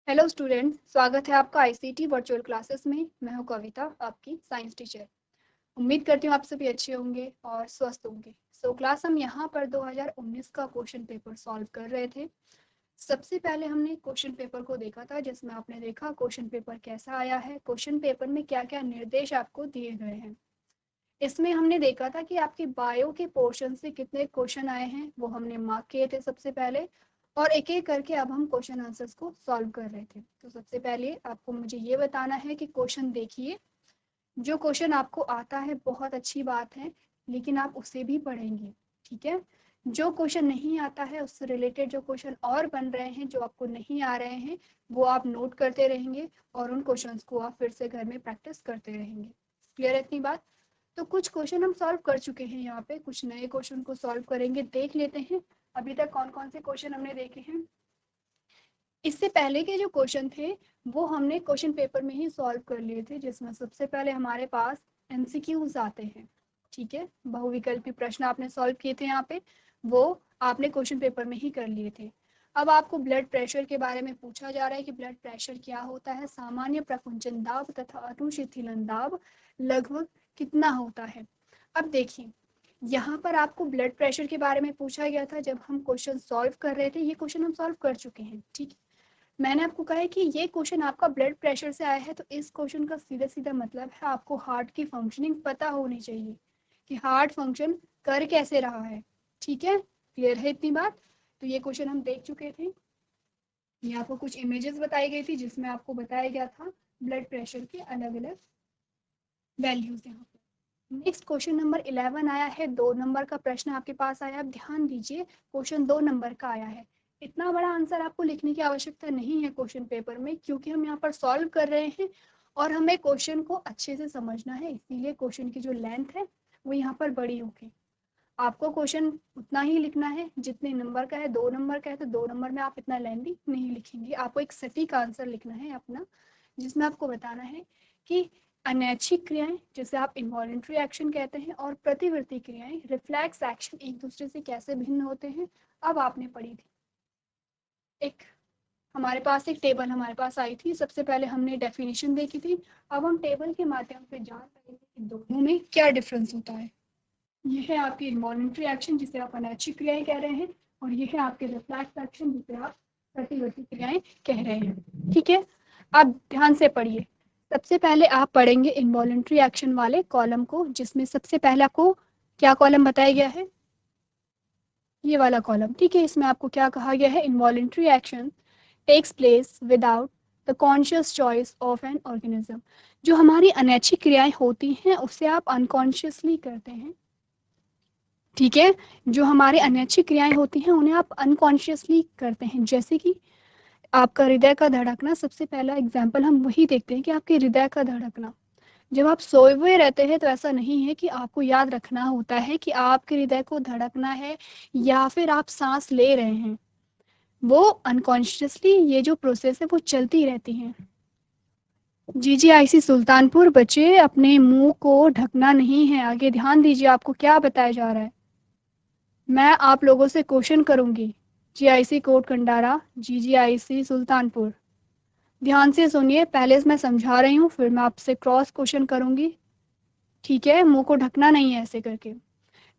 Hello student, स्वागत है आपका आईसीटी वर्चुअल क्लासेस में। मैं हूं कविता, आपकी साइंस टीचर। उम्मीद करती हूँ आप सभी अच्छे होंगे और स्वस्थ होंगे। क्लास हम यहाँ पर 2019 का क्वेश्चन पेपर सॉल्व कर रहे थे। सबसे पहले हमने क्वेश्चन पेपर को देखा था, जिसमें आपने देखा क्वेश्चन पेपर कैसा आया है, क्वेश्चन पेपर में क्या क्या निर्देश आपको दिए गए हैं। इसमें हमने देखा था कि आपके बायो के पोर्शन से कितने क्वेश्चन आए हैं, वो हमने मार्क किए थे सबसे पहले, और एक एक करके अब हम क्वेश्चन आंसर्स को सॉल्व कर रहे थे। तो सबसे पहले आपको मुझे ये बताना है कि क्वेश्चन देखिए। जो क्वेश्चन आपको आता है बहुत अच्छी बात है, लेकिन आप उसे भी पढ़ेंगे, ठीक है। जो क्वेश्चन नहीं आता है उससे रिलेटेड जो क्वेश्चन और बन रहे हैं, जो आपको नहीं आ रहे हैं, वो आप नोट करते रहेंगे और उन क्वेश्चंस को आप फिर से घर में प्रैक्टिस करते रहेंगे। क्लियर है इतनी बात? तो कुछ क्वेश्चन हम सॉल्व कर चुके हैं, यहाँ पे कुछ नए क्वेश्चन को सॉल्व करेंगे। देख लेते हैं अभी तक कौन कौन से क्वेश्चन हमने देखे हैं। इससे पहले के जो क्वेश्चन थे वो हमने क्वेश्चन पेपर में ही सॉल्व कर लिए थे, जिसमें सबसे पहले हमारे पास एमसीक्यूज आते हैं, ठीक है। बहुविकल्पी प्रश्न आपने सॉल्व किए थे यहाँ पे, वो आपने क्वेश्चन पेपर में ही कर लिए थे। अब आपको ब्लड प्रेशर के बारे में पूछा जा रहा है कि ब्लड प्रेशर क्या होता है, सामान्य प्रकुंचन दाब तथा अनुशीतलन दाब लगभग कितना होता है। अब देखिए, यहाँ पर आपको ब्लड प्रेशर के बारे में पूछा गया था जब हम क्वेश्चन सॉल्व कर रहे थे। ये क्वेश्चन हम सॉल्व कर चुके हैं, ठीक है। मैंने आपको कहा है कि ये क्वेश्चन आपका ब्लड प्रेशर से आया है, तो इस क्वेश्चन का सीधा सीधा मतलब है आपको हार्ट की फंक्शनिंग पता होनी चाहिए कि हार्ट फंक्शन कर कैसे रहा है, ठीक है। क्लियर है इतनी बात? तो ये क्वेश्चन हम देख चुके थे। ये आपको कुछ इमेजेस बताई गई थी जिसमें आपको बताया गया था ब्लड प्रेशर के अलग अलग वैल्यूज। यहाँ पर नेक्स्ट क्वेश्चन नंबर 11 आया है, 2 नंबर का प्रश्न आपके पास आया। अब ध्यान दीजिए, क्वेश्चन 2 नंबर का आया है। इतना बड़ा आंसर आपको लिखने की आवश्यकता नहीं है क्वेश्चन पेपर में, क्योंकि हम यहाँ पर सॉल्व कर रहे हैं और हमें क्वेश्चन को अच्छे से समझना है। इसीलिए क्वेश्चन की जो लेंथ है वो यहाँ पर बड़ी होगी। आपको क्वेश्चन उतना ही लिखना है जितने नंबर का है। 2 नंबर का है तो 2 नंबर में आप इतना लेंथी नहीं लिखेंगे। आपको एक सटीक आंसर लिखना है अपना, जिसमें आपको बताना है कि अनैच्छिक क्रियाएं, जैसे आप इन्वॉलेंट्री एक्शन कहते हैं, और प्रतिवर्ती क्रियाएं, रिफ्लेक्स एक्शन, एक दूसरे से कैसे भिन्न होते हैं, अब आपने पढ़ी थी। एक हमारे पास एक टेबल हमारे पास आई थी, सबसे पहले हमने डेफिनेशन देखी थी। अब हम टेबल के माध्यम से जान पाएंगे कि दोनों में क्या डिफरेंस होता है। ये है आपकी इन्वॉलेंट्री एक्शन, जिसे आप अनैच्छिक क्रियाएं कह रहे हैं, और ये है आपके रिफ्लेक्स एक्शन, जिसे आप प्रतिवर्ती क्रियाएं कह रहे हैं, ठीक है। आप ध्यान से पढ़िए। सबसे पहले आप पढ़ेंगे इन्वॉलेंट्री एक्शन वाले कॉलम को, जिसमें सबसे पहले आपको क्या कॉलम बताया गया है, ये वाला कॉलम, ठीक है। इसमें आपको क्या कहा गया है, involuntary action takes place without the conscious choice of an organism. जो हमारी अनैच्छिक क्रियाएं होती हैं उसे आप अनकॉन्शियसली करते हैं, ठीक है। जो हमारे अनैच्छिक क्रियाएं होती हैं उन्हें आप अनकॉन्शियसली करते हैं। जैसे कि आपका हृदय का धड़कना, सबसे पहला एग्जाम्पल हम वही देखते हैं कि आपके हृदय का धड़कना, जब आप सोए हुए रहते हैं तो ऐसा नहीं है कि आपको याद रखना होता है कि आपके हृदय को धड़कना है या फिर आप सांस ले रहे हैं। वो अनकॉन्शियसली ये जो प्रोसेस है वो चलती रहती है। जीजीआईसी सुल्तानपुर, बच्चे अपने मुंह को ढकना नहीं है। आगे ध्यान दीजिए, आपको क्या बताया जा रहा है। मैं आप लोगों से क्वेश्चन करूंगी। जीआईसी कोट कंडारा, जीजीआईसी सुल्तानपुर, ध्यान से सुनिए। पहले मैं समझा रही हूँ, फिर मैं आपसे क्रॉस क्वेश्चन करूंगी, ठीक है। मुंह को ढकना नहीं है ऐसे करके।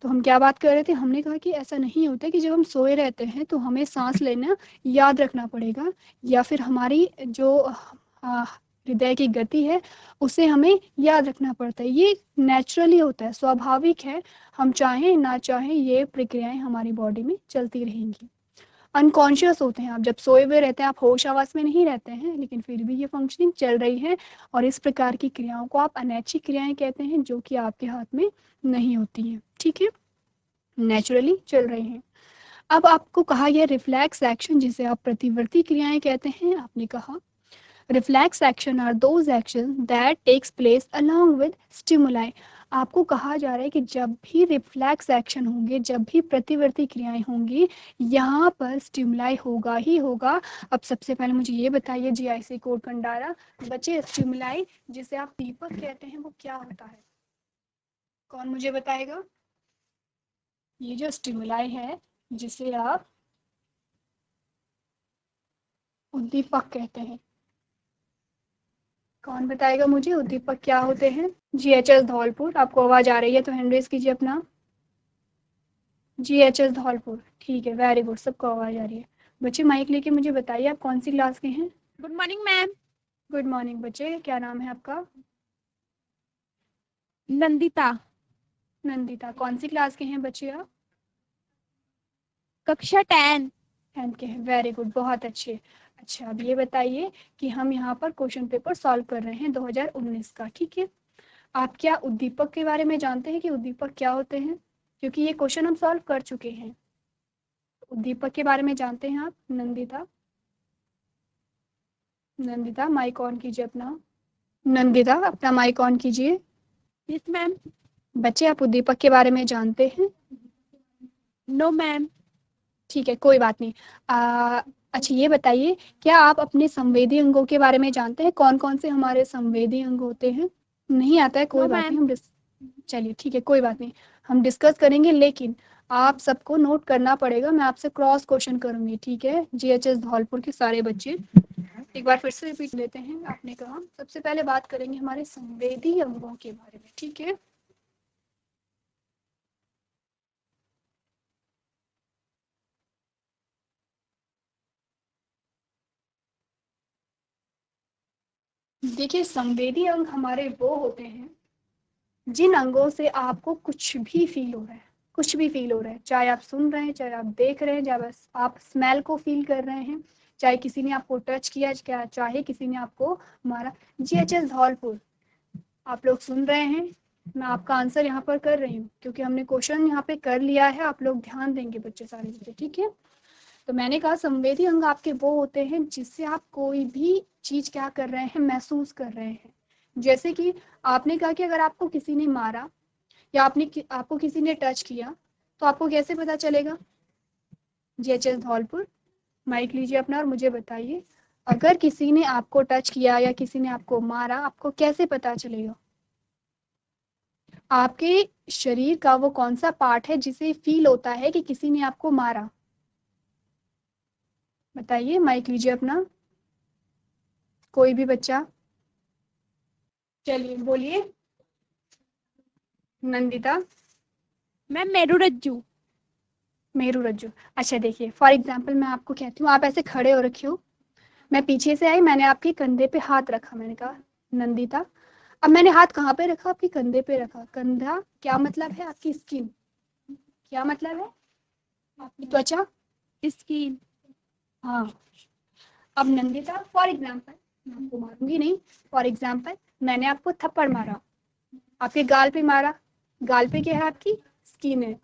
तो हम क्या बात कर रहे थे, हमने कहा कि ऐसा नहीं होता कि जब हम सोए रहते हैं तो हमें सांस लेना याद रखना पड़ेगा, या फिर हमारी जो हृदय की गति है उसे हमें याद रखना पड़ता है। ये नेचुरली होता है, स्वाभाविक है। हम चाहें ना चाहें ये प्रक्रियाएं हमारी बॉडी में चलती रहेंगी। अनकॉन्शियस होते हैं आप, जब सोए हुए रहते हैं, आप होश आवास में नहीं रहते हैं, लेकिन फिर भी ये फंक्शनिंग चल रही है। और इस प्रकार की क्रियाओं को आप अनैच्छिक क्रियाएं कहते हैं, जो कि आपके हाथ में नहीं होती हैं, ठीक है, नेचुरली चल रहे हैं। अब आपको कहा गया रिफ्लेक्स एक्शन, जिसे आप प्रतिवर्ती क्रियाएं कहते हैं। आपने कहा reflex action are those action that takes place along with stimuli. आपको कहा जा रहा है कि जब भी रिफ्लेक्स एक्शन होंगे, जब भी प्रतिवर्ती क्रियाएं होंगी, यहाँ पर स्टिमुलाई होगा ही होगा। अब सबसे पहले मुझे ये बताइए, जीआईसी कोड कंडारा, बच्चे स्टिमुलाई जिसे आप दीपक कहते हैं वो क्या होता है, कौन मुझे बताएगा। ये जो स्टिमुलाई है जिसे आप उद्दीपक कहते हैं। कौन बताएगा मुझे उद्दीपक क्या होते हैं? जीएचएस धौलपुर। आपको आवाज आ रही है तो हैंड रेज कीजिए अपना। जीएचएस धौलपुर, ठीक है, वेरी गुड, सबको आवाज आ रही है। बच्चे माइक लेके मुझे बताइए आप कौन सी क्लास के हैं? Good morning ma'am. Good morning बच्चे, क्या नाम है आपका? नंदिता। नंदिता। कौन सी क्लास के हैं बच्चे आप? कक्षा 10। 10th के हैं, वेरी गुड, बहुत अच्छे। अच्छा, अब ये बताइए कि हम यहाँ पर क्वेश्चन पेपर सॉल्व कर रहे हैं 2019 का, ठीक है। आप क्या उद्दीपक के बारे में जानते हैं कि उद्दीपक क्या होते हैं? क्योंकि ये क्वेश्चन हम सॉल्व कर चुके हैं। उद्दीपक के बारे में जानते हैं आप? नंदिता, नंदिता माइक ऑन कीजिए अपना। नंदिता अपना माइक ऑन कीजिए। Yes ma'am. बच्चे आप उद्दीपक के बारे में जानते हैं? No ma'am. ठीक है, कोई बात नहीं। अच्छा ये बताइए, क्या आप अपने संवेदी अंगों के बारे में जानते हैं? कौन कौन से हमारे संवेदी अंग होते हैं? नहीं आता है, कोई नो बात नहीं, मैम। चलिए ठीक है, कोई बात नहीं, हम डिस्कस करेंगे, लेकिन आप सबको नोट करना पड़ेगा। मैं आपसे क्रॉस क्वेश्चन करूंगी, ठीक है? जीएचएस धौलपुर के सारे बच्चे एक बार फिर से रिपीट लेते हैं। आपने कहा सबसे पहले बात करेंगे हमारे संवेदी अंगों के बारे में, ठीक है? देखिए, संवेदी अंग हमारे वो होते हैं जिन अंगों से आपको कुछ भी फील हो रहा है, कुछ भी फील हो रहा है, चाहे आप सुन रहे हैं, चाहे आप देख रहे हैं, चाहे बस आप स्मेल को फील कर रहे हैं, चाहे किसी ने आपको टच किया, चाहे किसी ने आपको मारा। जीएचएस धौलपुर, आप लोग सुन रहे हैं, मैं आपका आंसर यहाँ पर कर रही हूँ क्योंकि हमने क्वेश्चन यहाँ पे कर लिया है। आप लोग ध्यान देंगे बच्चे, सारे बच्चे, ठीक है? तो मैंने कहा संवेदी अंग आपके वो होते हैं जिससे आप कोई भी चीज क्या कर रहे हैं, महसूस कर रहे हैं। जैसे कि आपने कहा कि अगर आपको किसी ने मारा या आपको किसी ने टच किया तो आपको कैसे पता चलेगा? जीएचएस धौलपुर, माइक लीजिए अपना और मुझे बताइए, अगर किसी ने आपको टच किया या किसी ने आपको मारा, आपको कैसे पता चलेगा? आपके शरीर का वो कौन सा पार्ट है जिसे फील होता है कि किसी ने आपको मारा? बताइए, माइक लीजिए अपना, कोई भी बच्चा, चलिए बोलिए। नंदिता। मैम मेरुरज्जु। मेरुरज्जु। अच्छा देखिए, फॉर एग्जाम्पल मैं आपको कहती हूँ, आप ऐसे खड़े हो रखे हो, मैं पीछे से आई, मैंने आपके कंधे पे हाथ रखा, मैंने कहा नंदिता। अब मैंने हाथ कहाँ पे रखा? आपके कंधे पे रखा। कंधा क्या मतलब है? आपकी स्किन। क्या मतलब है? आपकी त्वचा। स्किन। हाँ। अब नंदिता फॉर एग्जाम्पल, मैं आपको मारूंगी नहीं, फॉर एग्जाम्पल मैंने आपको थप्पड़ मारा, आपके गाल पे मारा, गाल पे क्या है? आपकी स्किन है,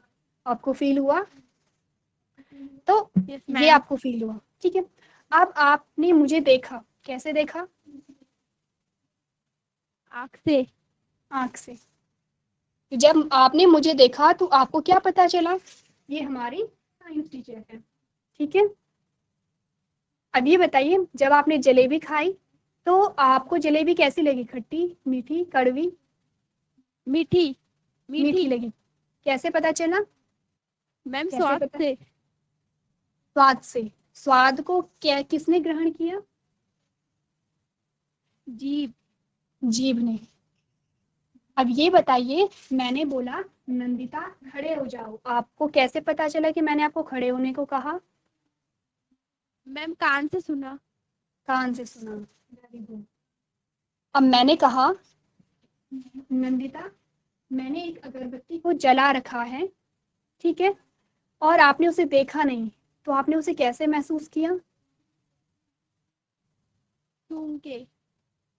आपको फील हुआ? तो यस ये मैम। आपको फील हुआ, ठीक है? अब आपने मुझे देखा, कैसे देखा? आँख से। आंख से। तो जब आपने मुझे देखा तो आपको क्या पता चला? ये हमारी साइंस टीचर है, ठीक है? अब ये बताइए, जब आपने जलेबी खाई तो आपको जलेबी कैसी लगी? खट्टी, मीठी, कड़वी? मीठी। मीठी मीठी। लगी। कैसे पता चला? मैम कैसे स्वाद पता? से। स्वाद से। स्वाद को क्या किसने ग्रहण किया? जीभ। जीभ ने। अब ये बताइए, मैंने बोला नंदिता खड़े हो जाओ, आपको कैसे पता चला कि मैंने आपको खड़े होने को कहा? मैम कान से सुना। कान से सुना। Very good. अब मैंने कहा नंदिता, मैंने एक अगरबत्ती को जला रखा है, ठीक है, और आपने उसे देखा नहीं, तो आपने उसे कैसे महसूस किया? सूंघ के।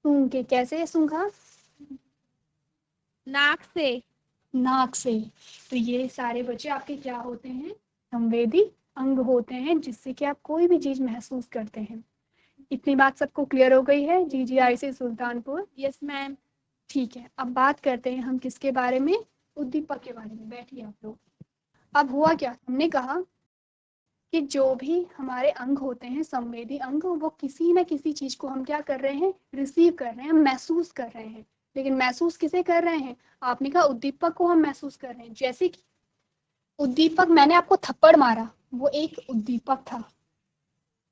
सूंघ के। कैसे सूंघा? नाक से। नाक से। तो ये सारे बच्चे आपके क्या होते हैं? संवेदी अंग होते हैं जिससे कि आप कोई भी चीज महसूस करते हैं। इतनी बात सबको क्लियर हो गई है? जीजीआईसी सुल्तानपुर। Yes ma'am. ठीक है, अब बात करते हैं हम किसके बारे में? उद्दीपक के बारे में। बैठिए आप लोग। अब हुआ क्या, हमने कहा कि जो भी हमारे अंग होते हैं, संवेदी अंग, वो किसी न किसी चीज को हम क्या कर रहे हैं? रिसीव कर रहे हैं, महसूस कर रहे हैं। लेकिन महसूस किसे कर रहे हैं? आपने कहा उद्दीपक को हम महसूस कर रहे हैं। जैसे कि उद्दीपक, मैंने आपको थप्पड़ मारा, वो एक उद्दीपक था,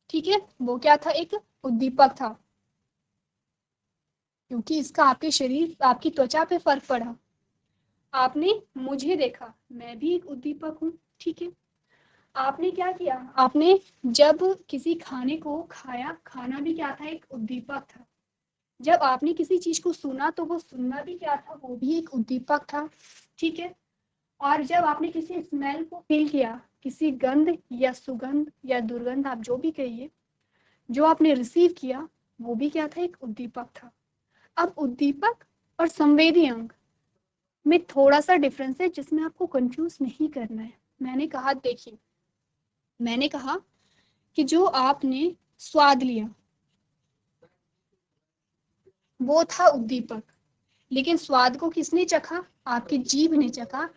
ठीक है, वो क्या था, एक उद्दीपक था, क्योंकि इसका आपके शरीर, आपकी त्वचा पे फर्क पड़ा। आपने मुझे देखा, मैं भी एक उद्दीपक हूँ। ठीक है, आपने क्या किया, आपने जब किसी खाने को खाया, खाना भी क्या था, एक उद्दीपक था। जब आपने किसी चीज को सुना तो वो सुनना भी क्या था, वो भी एक उद्दीपक था। ठीक है, और जब आपने किसी स्मेल को फील किया, किसी गंध या सुगंध या दुर्गंध, आप जो भी कहिए, जो आपने रिसीव किया, वो भी क्या था, एक उद्दीपक था। अब उद्दीपक और संवेदी अंग में थोड़ा सा डिफरेंस है, जिसमें आपको कंफ्यूज नहीं करना है। मैंने कहा, देखिए, मैंने कहा कि जो आपने स्वाद लिया वो था उद्दीपक, लेकिन स्वाद को किसने चखा, आपकी जीभ ने चखा।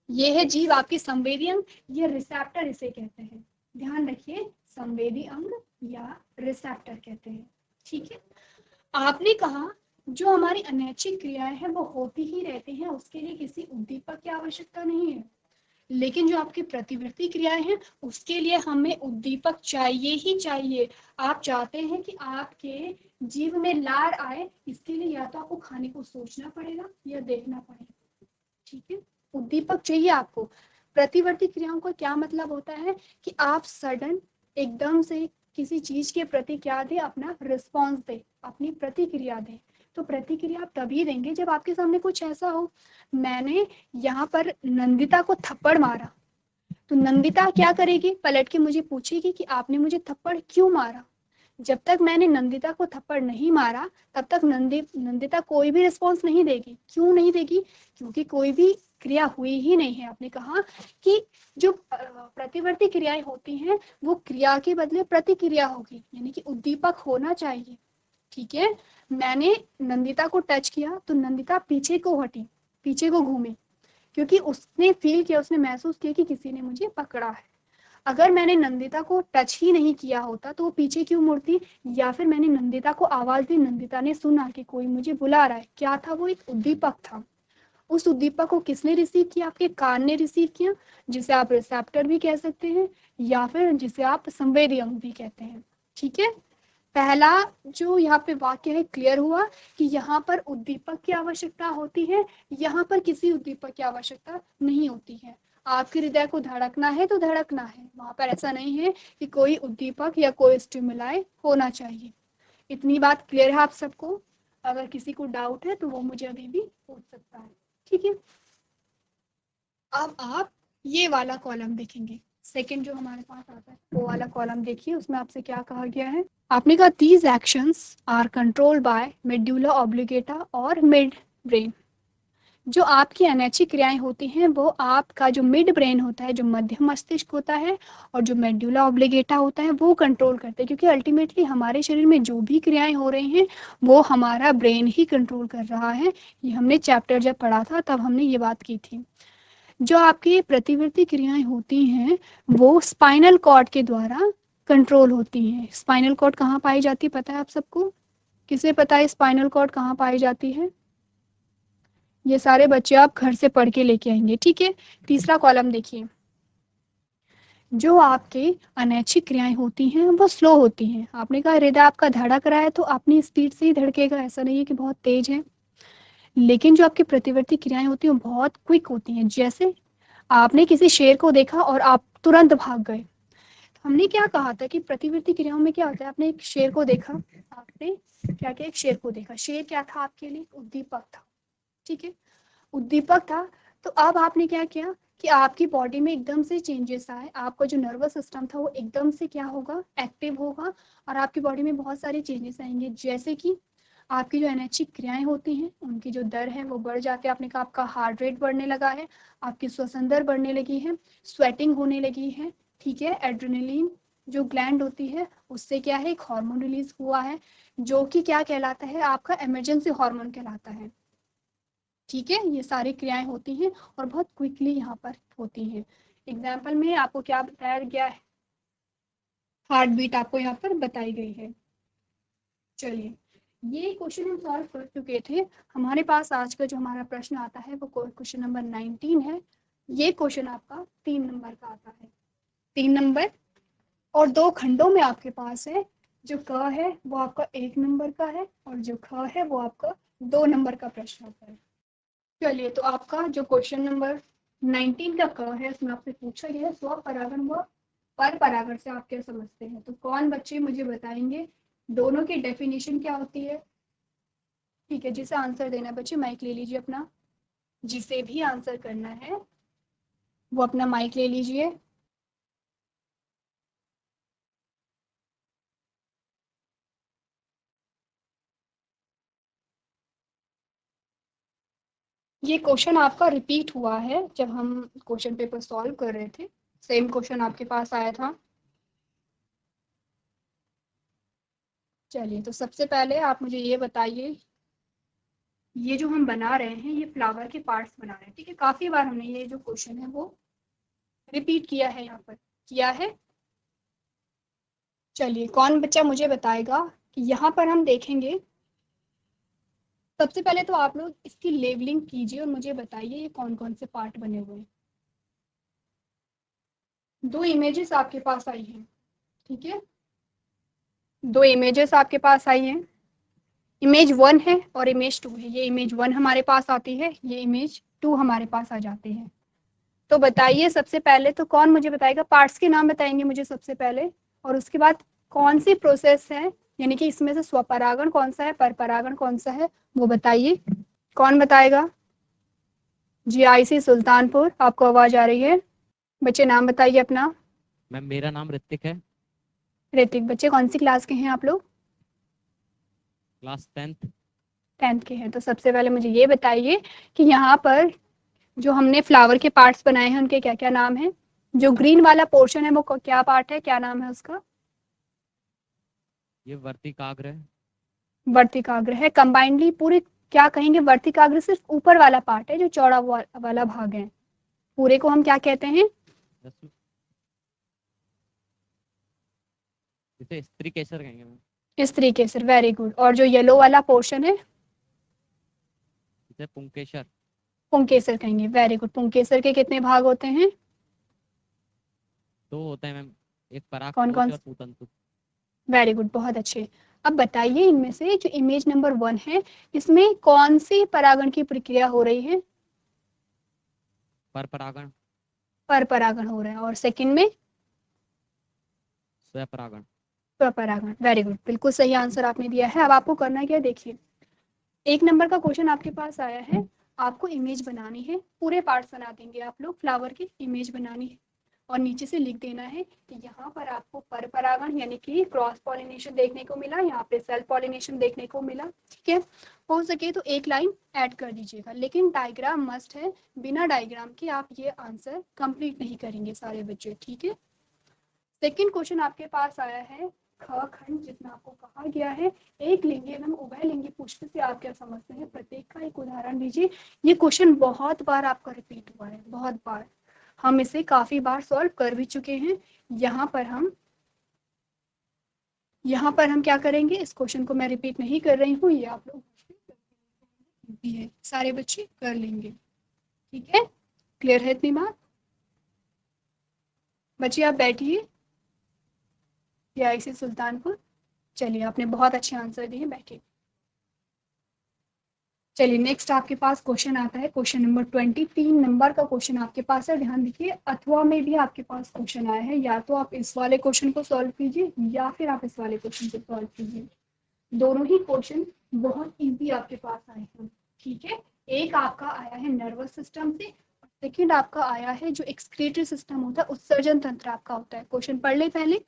ये है जीभ, आपकी संवेदी अंग, ये रिसेप्टर इसे कहते हैं। ध्यान रखिए, संवेदी अंग या रिसेप्टर कहते हैं। ठीक है, आपने कहा जो हमारी अनैच्छिक क्रियाएं हैं वो होती ही रहती हैं, उसके लिए किसी उद्दीपक की आवश्यकता नहीं है। लेकिन जो आपकी प्रतिवृत्ति क्रियाएं हैं उसके लिए हमें उद्दीपक चाहिए ही चाहिए। आप चाहते हैं कि आपके जीभ में लार आए, इसके लिए या तो आपको खाने को सोचना पड़ेगा या देखना पड़ेगा। ठीक है, उद्दीपक चाहिए आपको। प्रतिवर्ती क्रियाओं का क्या मतलब होता है कि आप सडन एकदम से किसी चीज के प्रति क्या दे, अपना रिस्पॉन्स दे, अपनी प्रतिक्रिया दे। तो प्रतिक्रिया आप तभी देंगे जब आपके सामने कुछ ऐसा हो। मैंने यहाँ पर नंदिता को थप्पड़ मारा, तो नंदिता क्या करेगी, पलट के मुझे पूछेगी कि आपने मुझे थप्पड़ क्यों मारा। जब तक मैंने नंदिता को थप्पड़ नहीं मारा तब तक नंदिता कोई भी रिस्पॉन्स नहीं देगी। क्यों नहीं देगी, क्योंकि कोई भी क्रिया हुई ही नहीं है। आपने कहा कि जो प्रतिवर्ती क्रियाएं होती हैं वो क्रिया के बदले प्रतिक्रिया होगी, यानी कि उद्दीपक होना चाहिए। ठीक है, मैंने नंदिता को टच किया तो नंदिता पीछे को हटी, पीछे को घूमी, क्योंकि उसने फील किया, उसने महसूस किया कि किसी ने मुझे पकड़ा है। अगर मैंने नंदिता को टच ही नहीं किया होता तो वो पीछे क्यों मुड़ती, या फिर मैंने नंदिता को आवाज दी, नंदिता ने सुना कि कोई मुझे बुला रहा है, क्या था, वो एक उद्दीपक था। उस उद्दीपक को किसने रिसीव किया, आपके कान ने रिसीव किया, जिसे आप रिसेप्टर भी कह सकते हैं, या फिर जिसे आप संवेदी अंग भी कहते हैं। ठीक है, पहला जो यहाँ पे वाक्य है क्लियर हुआ कि यहाँ पर उद्दीपक की आवश्यकता होती है, यहाँ पर किसी उद्दीपक की आवश्यकता नहीं होती है। आपके हृदय को धड़कना है तो धड़कना है, वहां पर ऐसा नहीं है कि कोई उद्दीपक या कोई स्टिमुलाई होना चाहिए। इतनी बात क्लियर है आप सबको। अगर किसी को डाउट है तो वो मुझे अभी भी पूछ सकता है। ठीक है, अब आप ये वाला कॉलम देखेंगे, सेकंड जो हमारे पास आता है वो वाला कॉलम देखिए, उसमें आपसे क्या कहा गया है। आपने कहा these actions are controlled by medulla oblongata और मिड ब्रेन। जो आपकी अनैच्छिक क्रियाएं होती हैं वो आपका जो मिड ब्रेन होता है, जो मध्य मस्तिष्क होता है, और जो मेड्यूला ऑब्लिगेटा होता है वो कंट्रोल करते हैं, क्योंकि अल्टीमेटली हमारे शरीर में जो भी क्रियाएं हो रही हैं वो हमारा ब्रेन ही कंट्रोल कर रहा है। ये हमने चैप्टर जब पढ़ा था तब हमने ये बात की थी। जो आपकी प्रतिवर्ती क्रियाएं होती हैं वो स्पाइनल कॉर्ड के द्वारा कंट्रोल होती हैं। स्पाइनल कॉर्ड कहाँ पाई जाती है पता है आप सबको, किसे पता है स्पाइनल कॉर्ड कहाँ पाई जाती है? ये सारे बच्चे आप घर से पढ़ के लेके आएंगे। ठीक है, तीसरा कॉलम देखिए, जो आपके अनैच्छिक क्रियाएं होती हैं वो स्लो होती हैं। आपने कहा हृदय आपका धड़क रहा है तो अपनी स्पीड से ही धड़केगा, ऐसा नहीं है कि बहुत तेज है। लेकिन जो आपकी प्रतिवर्ती क्रियाएं होती हैं वो बहुत क्विक होती हैं। जैसे आपने किसी शेर को देखा और आप तुरंत भाग गए। हमने क्या कहा था कि प्रतिवर्ती क्रियाओं में क्या होता है, आपने एक शेर को देखा, आपने क्या किया, एक शेर को देखा, शेर क्या था आपके लिए, उद्दीपक था। ठीक है, उद्दीपक था। तो अब आपने क्या किया कि आपकी बॉडी में एकदम से चेंजेस आए, आपका जो नर्वस सिस्टम था वो एकदम से क्या होगा, एक्टिव होगा, और आपकी बॉडी में बहुत सारे चेंजेस आएंगे। जैसे कि आपकी जो अनैच्छिक क्रियाएं होती हैं उनकी जो दर है वो बढ़ जाती है। आपने कहा आपका हार्ट रेट बढ़ने लगा है, आपकी श्वसन दर बढ़ने लगी है, स्वेटिंग होने लगी है। ठीक है, एड्रेनलिन जो ग्लैंड होती है उससे क्या है, एक हार्मोन रिलीज हुआ है, जो कि क्या कहलाता है, आपका इमरजेंसी हार्मोन कहलाता है। ठीक है, ये सारी क्रियाएं होती हैं और बहुत क्विकली यहाँ पर होती हैं। एग्जाम्पल में आपको क्या बताया गया है, हार्ट बीट आपको यहाँ पर बताई गई है। चलिए, ये क्वेश्चन हम सॉल्व कर चुके थे। हमारे पास आज का जो हमारा प्रश्न आता है वो क्वेश्चन नंबर 19 है। ये क्वेश्चन आपका 3 नंबर का आता है। 3 नंबर और 2 खंडों में आपके पास है। जो क है वो आपका 1 नंबर का है और जो ख है वो आपका 2 नंबर का प्रश्न होता है। चलिए, तो आपका जो क्वेश्चन नंबर 19 का क है उसमें आपसे पूछा गया है स्वपरागण व पर परागण से आप क्या समझते हैं। तो कौन बच्चे मुझे बताएंगे दोनों की डेफिनेशन क्या होती है। ठीक है, जिसे आंसर देना है बच्चे माइक ले लीजिए अपना। जिसे भी आंसर करना है वो अपना माइक ले लीजिए। ये क्वेश्चन आपका रिपीट हुआ है जब हम क्वेश्चन पेपर सॉल्व कर रहे थे। सेम क्वेश्चन आपके पास आया था। चलिए, तो सबसे पहले आप मुझे ये बताइए, ये जो हम बना रहे हैं ये फ्लावर के पार्ट्स बना रहे हैं। ठीक है, काफी बार हमने ये जो क्वेश्चन है वो रिपीट किया है, यहाँ पर किया है। चलिए, कौन बच्चा मुझे बताएगा कि यहाँ पर हम देखेंगे। सबसे पहले तो आप लोग इसकी लेबलिंग कीजिए और मुझे बताइए ये कौन कौन से पार्ट बने हुए हैं। 2 इमेजेस आपके पास आई हैं। ठीक है, 2 इमेजेस आपके पास आई हैं। इमेज 1 है और इमेज 2 है। ये इमेज 1 हमारे पास आती है, ये इमेज 2 हमारे पास आ जाती है। तो बताइए सबसे पहले तो कौन मुझे बताएगा, पार्ट्स के नाम बताएंगे मुझे सबसे पहले, और उसके बाद कौन सी प्रोसेस है, यानी कि इसमें से स्वपरागण कौन सा है, परपरागण कौन सा है, वो बताइए। कौन बताएगा। जी, आईसी सुल्तानपुर, आपको आवाज आ रही है। बच्चे नाम बताइए अपना। मैम मेरा नाम ऋतिक है, ऋतिक, बच्चे कौन सी क्लास के हैं आप लोग। Class 10th। 10th के हैं। तो सबसे पहले मुझे ये बताइए कि यहाँ पर जो हमने फ्लावर के पार्ट्स बनाए हैं उनके क्या क्या नाम है। जो ग्रीन वाला पोर्शन है वो क्या पार्ट है, क्या नाम है उसका। ये वर्तिकाग्र है। वर्तिकाग्र है। कंबाइंडली पूरे क्या कहेंगे, वर्तिकाग्र सिर्फ ऊपर वाला पार्ट है जो चौड़ा वाला भाग है। पूरे को हम क्या कहते हैं। इसे स्त्री केसर कहेंगे मैम। स्त्री केसर, वेरी गुड। और जो येलो वाला पोर्शन है इसे पुंकेसर। पुंकेसर कहेंगे, वेरी गुड। पुंकेसर के कितने भाग होते हैं। 2 होते हैं मैम, एक पराग कौन कोश कौन। और पूतंतु। वेरी गुड, बहुत अच्छे। अब बताइए इनमें से जो इमेज नंबर 1 है इसमें कौन सी परागण की प्रक्रिया हो रही है। पर परागण। पर परागण हो रहा है। और सेकंड में स्वपरागण। स्वपरागण, वेरी गुड, बिल्कुल सही आंसर आपने दिया है। अब आपको करना क्या है, देखिए 1 नंबर का क्वेश्चन आपके पास आया है। आपको इमेज बनानी है, पूरे पार्ट्स बना देंगे आप लोग, फ्लावर की इमेज बनानी है और नीचे से लिख देना है कि यहाँ पर आपको पर परागण यानी कि क्रॉस पॉलिनेशन देखने को मिला, यहाँ पे सेल्फ पॉलिनेशन देखने को मिला। ठीक है, हो सके तो एक लाइन ऐड कर दीजिएगा, लेकिन डायग्राम मस्ट है। बिना डायग्राम के आप ये आंसर कंप्लीट नहीं करेंगे सारे बच्चे। ठीक है, सेकंड क्वेश्चन आपके पास आया है ख खंड, जिसमें आपको कहा गया है एक लिंगी एवं उभयलिंगी पुष्प से आप क्या समझते हैं, प्रत्येक का एक उदाहरण दीजिए। ये क्वेश्चन बहुत बार आपका रिपीट हुआ है, बहुत बार। हम इसे काफी बार सॉल्व कर भी चुके हैं। यहाँ पर हम क्या करेंगे, इस क्वेश्चन को मैं रिपीट नहीं कर रही हूँ, ये आप लोग भी है, सारे बच्चे कर लेंगे। ठीक है, क्लियर है इतनी बात। बच्चे आप बैठिए। आईसी सुल्तानपुर, चलिए आपने बहुत अच्छे आंसर दिए, बैठिए। चलिए, नेक्स्ट आपके पास क्वेश्चन आता है, क्वेश्चन नंबर 23 नंबर का क्वेश्चन आपके पास है। ध्यान दीजिए, अथवा में भी आपके पास क्वेश्चन आया है, या तो आप इस वाले क्वेश्चन को सॉल्व कीजिए या फिर आप इस वाले क्वेश्चन को सॉल्व कीजिए। दोनों ही क्वेश्चन बहुत इजी आपके पास आए हैं। ठीक है, एक आपका आया है नर्वस सिस्टम से, सेकेंड आपका आया है जो एक्सक्रीटरी सिस्टम होता है, उत्सर्जन तंत्र आपका होता है। क्वेश्चन पढ़ ले पहले,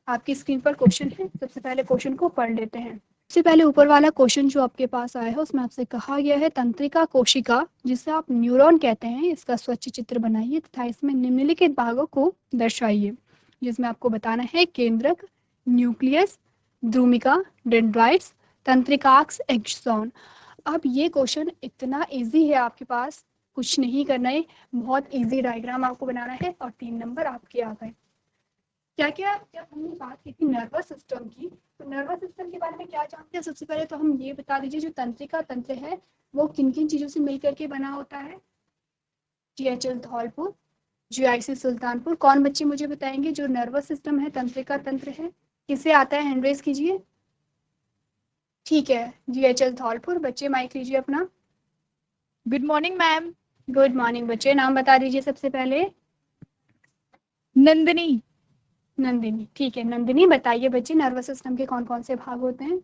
आपकी स्क्रीन पर क्वेश्चन है, सबसे पहले क्वेश्चन को पढ़ लेते हैं। सबसे पहले ऊपर वाला क्वेश्चन जो आपके पास आया है उसमें आपसे कहा गया है तंत्रिका कोशिका, जिसे आप न्यूरॉन कहते हैं, इसका स्वच्छ चित्र बनाइए तथा इसमें निम्नलिखित भागों को दर्शाइए। जिसमें आपको बताना है केंद्रक, न्यूक्लियस, ध्रुमिका, डेंड्राइट्स, तंत्रिकाक्ष, एक्सॉन। अब ये क्वेश्चन इतना इजी है आपके पास, कुछ नहीं करना है, बहुत इजी डायग्राम आपको बनाना है और 3 नंबर आपके आ गए। क्या क्या, जब हमने बात की थी नर्वस सिस्टम की, तो नर्वस सिस्टम के बारे में क्या जानते हैं। सबसे पहले तो हम ये बता दीजिए जो तंत्रिका तंत्र है वो किन किन चीजों से मिलकर के बना होता है। टीएचएल धौलपुर, GIC सुल्तानपुर। कौन बच्चे मुझे बताएंगे जो नर्वस सिस्टम है, तंत्रिका तंत्र है, किसे आता है? हैंड रेज कीजिए। ठीक है, GHL धौलपुर। बच्चे माइक लीजिए अपना। Good morning ma'am. Good morning बच्चे, नाम बता दीजिए सबसे पहले। नंदिनी। नंदिनी। ठीक है नंदिनी, बताइए बच्चे नर्वस सिस्टम के कौन कौन से भाग होते हैं?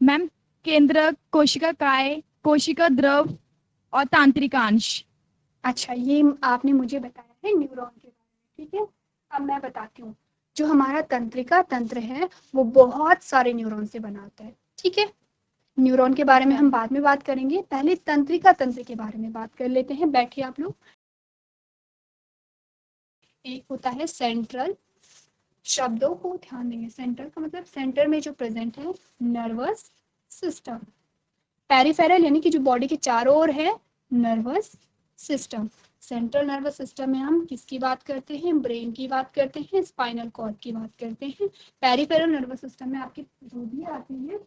मैम केंद्रक, कोशिका काय, कोशिका द्रव और तांत्रिकांश। अच्छा, ये आपने मुझे बताया है न्यूरॉन के बारे में। ठीक है, अब मैं बताती हूँ। जो हमारा तंत्रिका तंत्र है वो बहुत सारे न्यूरॉन से बना होता है। ठीक है, न्यूरॉन के बारे में हम बाद में बात करेंगे, पहले तंत्रिका तंत्र के बारे में बात कर लेते हैं। बैठिए आप लोग। एक होता है सेंट्रल, शब्दों को ध्यान देंगे। सेंट्रल का मतलब सेंटर में जो प्रेजेंट है नर्वस सिस्टम। पेरिफेरल यानी कि जो बॉडी के चारों ओर है, nervous system. Central nervous system में हम किसकी बात करते हैं? ब्रेन की बात करते हैं, स्पाइनल कॉर्ड की बात करते हैं। पेरिफेरल नर्वस सिस्टम में आपकी जो भी आती है,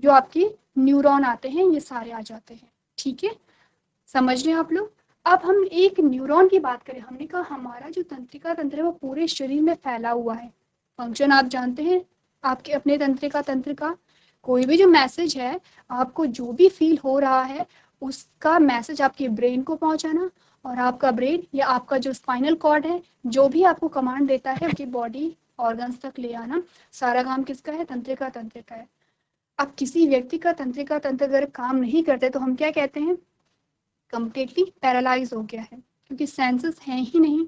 जो आपकी न्यूरॉन आते हैं, ये सारे आ जाते हैं। ठीक है, समझ रहे हैं आप लोग? अब हम एक न्यूरॉन की बात करें। हमने कहा हमारा जो तंत्रिका तंत्र है वो पूरे शरीर में फैला हुआ है। फंक्शन आप जानते हैं आपके अपने तंत्रिका तंत्र का। कोई भी जो मैसेज है, आपको जो भी फील हो रहा है, उसका मैसेज आपके ब्रेन को पहुंचाना, और आपका ब्रेन या आपका जो स्पाइनल कॉर्ड है, जो भी आपको कमांड देता है उसकी बॉडी ऑर्गन्स तक ले आना, सारा काम किसका है? तंत्रिका तंत्र का है। अब किसी व्यक्ति का तंत्रिका तंत्र अगर काम नहीं करते तो हम क्या कहते हैं? कंप्लीटली पैरालाइज हो गया है, क्योंकि सेंसेस हैं ही नहीं।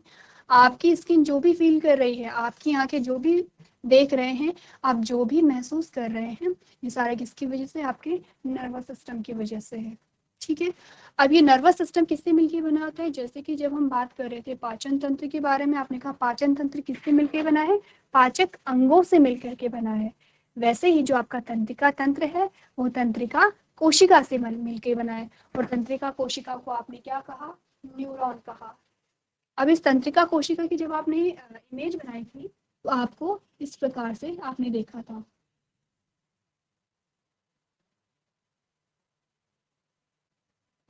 आपकी स्किन जो भी फील कर रही है, आपकी आंखें जो भी देख रहे हैं, आप जो भी महसूस कर रहे हैं, ये सारा किसकी वजह से? आपके नर्वस सिस्टम की वजह से है। ठीक है, अब ये नर्वस सिस्टम किससे मिलकर बना होता है? जैसे कि जब हम बात कर रहे थे पाचन तंत्र के बारे में, आपने कहा पाचन तंत्र किससे मिलकर बना है? पाचक अंगों से मिलकर के बना है। वैसे ही जो आपका तंत्रिका तंत्र है वो तंत्रिका कोशिका से मिलकर बना है। और तंत्रिका कोशिका को आपने क्या कहा? न्यूरॉन कहा। अब इस तंत्रिका कोशिका की जब आपने इमेज बनाई थी तो आपको इस प्रकार से आपने देखा था।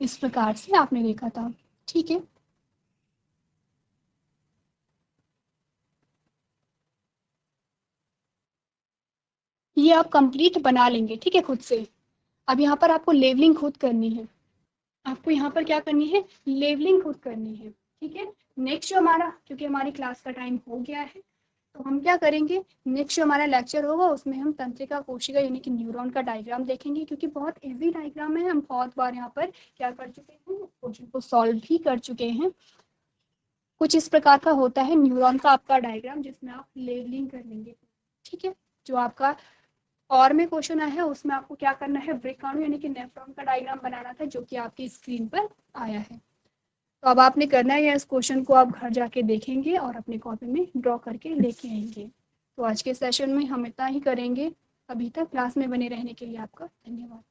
इस प्रकार से आपने देखा था। ठीक है, ये आप कंप्लीट बना लेंगे। ठीक है, खुद से। अब यहाँ पर आपको लेवलिंग खुद करनी है। आपको यहाँ पर क्या करनी है? लेवलिंग खुद करनी है। ठीक है, नेक्स्ट जो हमारा, क्योंकि हमारी क्लास का टाइम हो गया है, तो हम क्या करेंगे? नेक्स्ट जो हमारा लेक्चर होगा उसमें हम तंत्रिका कोशिका यानी कि न्यूरॉन का डायग्राम देखेंगे, क्योंकि बहुत इजी डायग्राम है। हम बहुत बार यहाँ पर क्या कर चुके हैं? क्वेश्चन को सॉल्व भी कर चुके हैं। कुछ इस प्रकार का होता है न्यूरॉन का आपका डायग्राम, जिसमें आप लेवलिंग कर लेंगे। ठीक है, जो आपका और में क्वेश्चन आया है उसमें आपको क्या करना है? ब्रेकाणु यानी कि नेफ्रॉन का डायग्राम बनाना था, जो कि आपकी स्क्रीन पर आया है। तो अब आपने करना है, इस क्वेश्चन को आप घर जाके देखेंगे और अपनी कॉपी में ड्रॉ करके लेके आएंगे। तो आज के सेशन में हम इतना ही करेंगे। अभी तक क्लास में बने रहने के लिए आपका धन्यवाद।